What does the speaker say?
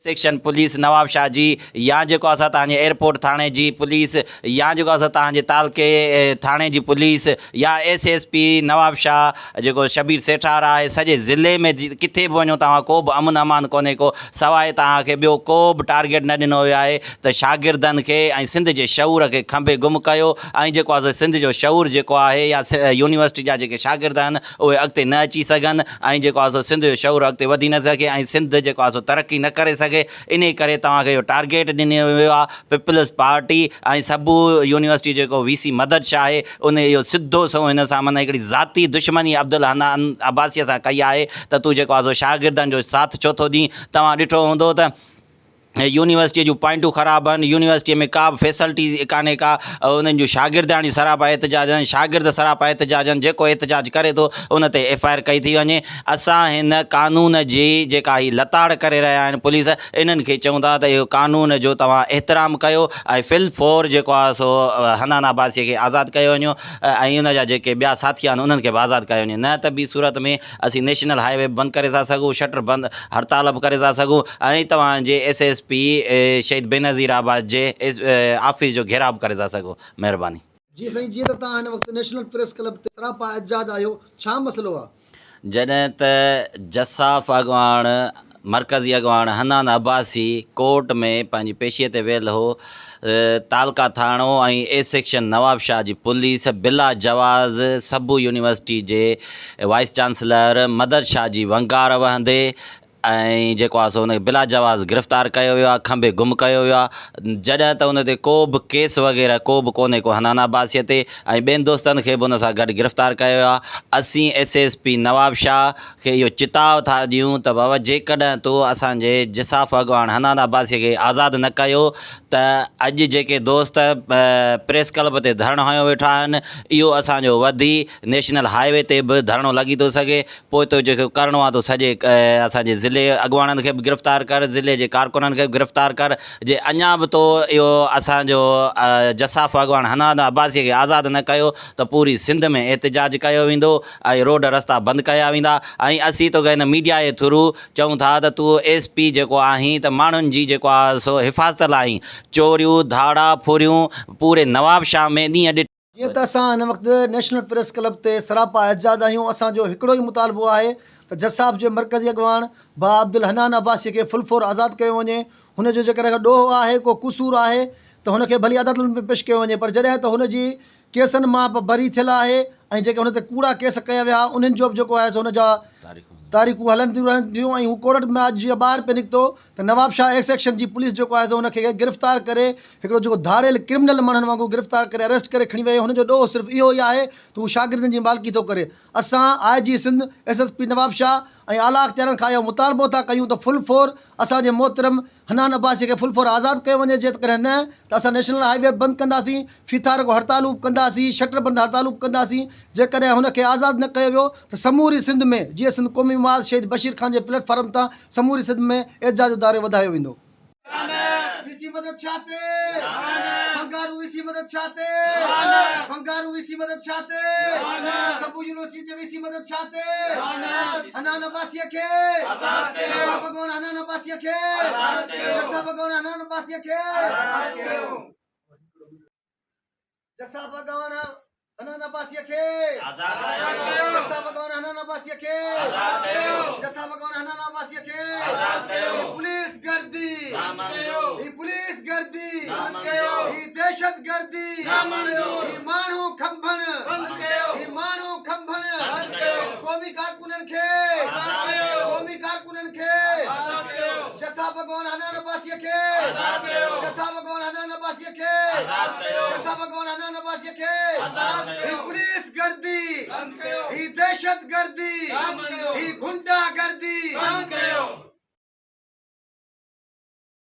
section police नवाब शाह जी या जेको असां तव्हांजे एयरपोर्ट थाणे जी पुलिस या जेको असां तव्हांजे तालके थाणे जी पुलिस या SSP नवाब शाह जेको शबीर सेठार आहे सॼे ज़िले में किथे बि वञो तव्हां को बि अमन अमान कोन्हे को सवाइ तव्हांखे ॿियो को बि टारगेट न ॾिनो वियो आहे त शागिर्दनि खे ऐं सिंध जे शऊर खे खंभे गुम कयो ऐं जेको आहे सिंध जो शऊर जेको आहे या यूनिवर्सिटी जा जेके शागिर्द आहिनि उहे अॻिते न अची सघनि ऐं जेको आहे सिंध जो शऊर अॻिते वधी न सघे ऐं सिंध जेको आहे तरक़ी न करे सघे इन करे तव्हांखे इहो टारगेट ॾिनो वियो आहे पीपल्स पार्टी ऐं सभु यूनिवर्सिटी जेको VC मदद शाह आहे उन इहो सिधो सो हिन सां माना हिकिड़ी ज़ाती दुश्मनी अब्दुल हनान अब्बासीअ सां कई आहे त तूं जेको आहे शागिर्दनि जो साथ छो थो ॾीं तव्हां ॾिठो हूंदो त यूनिवर्सिटीअ जूं पॉइंटूं ख़राबु आहिनि यूनिवर्सिटीअ में का बि फैसिलिटी कान्हे का उन्हनि जूं शागिर्दाणी सरापा एतिजाज आहिनि शागिर्द सरापा एतिजाज आहिनि जेको एतिजाज करे थो उन ते FIR कई थी वञे असां हिन कानून जी जेका ही लताड़ करे रहिया आहिनि पुलिस इन्हनि खे चऊं था त इहो कानून जो तव्हां एतिराम कयो ऐं फिलफोर जेको आहे सो हनान अब्बासीअ खे आज़ादु कयो वञो ऐं उन जा जेके ॿिया साथी आहिनि उन्हनि खे बि आज़ादु कयो वञे न त ॿी सूरत में असीं नेशनल हाईवे बंदि करे था सघूं शटर बंदि हड़ताल बि करे था सघूं ऐं तव्हांजे SSP शहीद बेनज़ीर आबाद जे ऑफिस जो घेराव करे था सघो महिरबानी जी साईं जीअं त तव्हां हिन वक़्तु नेशनल प्रेस क्लब ते सरापा एजाद आहियो छा मसइलो आहे जॾहिं त जसाफ़ अॻवान मरकज़ी अॻवान हनान अब्बासी कोर्ट में पंहिंजी पेशीअ ते वियल हो तालका थाणो ऐं A सेक्शन नवाब शाह जी पुलिस बिला जवाज़ सभु यूनिवर्सिटी जे वाइस चांसलर मदद शाह जी वंगार वहंदे ऐं जेको आहे सो हुनखे बिला जवाज़ गिरफ़्तार कयो वियो आहे खंभे गुम कयो वियो आहे जॾहिं त हुन ते को बि केस वग़ैरह को बि कोन्हे को हनान अब्बासीअ ते ऐं ॿियनि दोस्तनि खे बि हुन सां गॾु गिरफ़्तार कयो वियो आहे असीं SSP नवाब शाह खे इहो चिताव था ॾियूं त बाबा जेकॾहिं तूं असांजे जसाफ़ अॻवान हनान अब्बासीअ खे आज़ादु न कयो त अॼु जेके दोस्त प्रेस क्लब ते धरणो हयो वेठा आहिनि इहो असांजो वधी नेशनल हाईवे ते बि धरणो लॻी थो सघे पोइ तो जेको करिणो आहे तो सॼे असांजे ज़िले अॻवाननि खे बि गिरफ़्तार कर ज़िले जे कारकुननि खे बि गिरफ़्तार कर जे अञा बि तो इहो असांजो जसाफ़ अॻवान हनान अब्बासीअ खे आज़ादु न कयो त पूरी सिंध में एतिजाज कयो वेंदो ऐं रोड रस्ता बंदि कया वेंदा ऐं असीं तोखे हिन मीडिया जे थ्रू चऊं था त तूं SP जेको आहीं त माण्हुनि जी जेको आहे सो हिफ़ाज़त लाइ चोरियूं धाड़ा फुरियूं पूरे नवाब शाह में ॾींहं ॾिठ जीअं त असां हिन वक़्तु नेशनल प्रेस क्लब ते सरापा एजाद आहियूं असांजो हिकिड़ो ई मुतालबो आहे त जसाफ़ जे मरकज़ी अॻवान भाउ अब्दुल हनान अब्बासीअ खे फुलफोर आज़ादु कयो वञे हुनजो जेकर ॾोह आहे को कुसूर आहे त हुनखे भली अदालतुनि में पेश कयो वञे पर जॾहिं त हुनजी केसनि मां बरी थियल आहे ऐं जेके हुन ते कूड़ा केस कया विया उन्हनि जो बि जेको आहे सो हुनजा तारीख़ूं हलंदियूं रहंदियूं ऐं हू कोर्ट में अॼु जीअं ॿाहिरि पियो निकितो त नवाब शाह A सेक्शन जी पुलिस जेको आहे हुनखे गिरफ़्तार करे हिकिड़ो जेको धारियल क्रिमिनल माण्हुनि वांगुरु गिरफ़्तार करे अरेस्ट करे खणी वई हुनजो ॾोह सिर्फ़ु इहो ई आहे त हू शागिर्दनि जी मालिकी थो करे असां IG सिंध SSP नवाब शाह ऐं आला अख़्तियारनि खां इहो मुतालबो था कयूं त फुल फोर असांजे मोहतरम हनान अब्बासी खे फुल फोर आज़ादु कयो वञे जेकॾहिं न त असां नेशनल हाईवे बंदि कंदासीं फीथार को हड़तालूं कंदासीं शटर बंदि हड़तालूं कंदासीं जेकॾहिं हुनखे आज़ादु न कयो वियो त समूरी सिंध में जीअं सिंध क़ौमी माल शहीद बशीर खान जे प्लेटफॉर्म तां समूरी सिंध में एजाज जो दायरो वधायो वेंदो VC मदद शाह ते बंगारू VC मदद शाह ते बंगारू VC मदद शाह ते सभु यूनिवर्सिटी जे VC मदद शाह ते हनान अब्बासीअ खे आज़ादु कयो जसाफ़ अॻवान हनान अब्बासीअ खे आज़ादु कयो जसाफ़ अॻवान हनान अब्बासीअ खे आज़ादु कयो जसाफ़ अॻवान हनान अब्बासीअ खे आज़ादु कयो जसाफ़ अॻवान हनान अब्बासीअ खे आज़ादु कयो जसाफ़ अॻवान हनान अब्बासीअ खे आज़ादु कयो पुलिस गर्दी ही पुलिस गर्दी ही दहशत गर्दी ही माण्हू खंभण ही माण्हू खंभण क़ौमी कारकुननि खे क़ौमी कारकुननि खे जसाफ़ अॻवान हनान अब्बासीअ खे जसाफ़ अॻवान हनान अब्बासीअ खे जसाफ़ अॻवान हनान अब्बासीअ खे ही पुलिस गर्दी ही दहशत गर्दी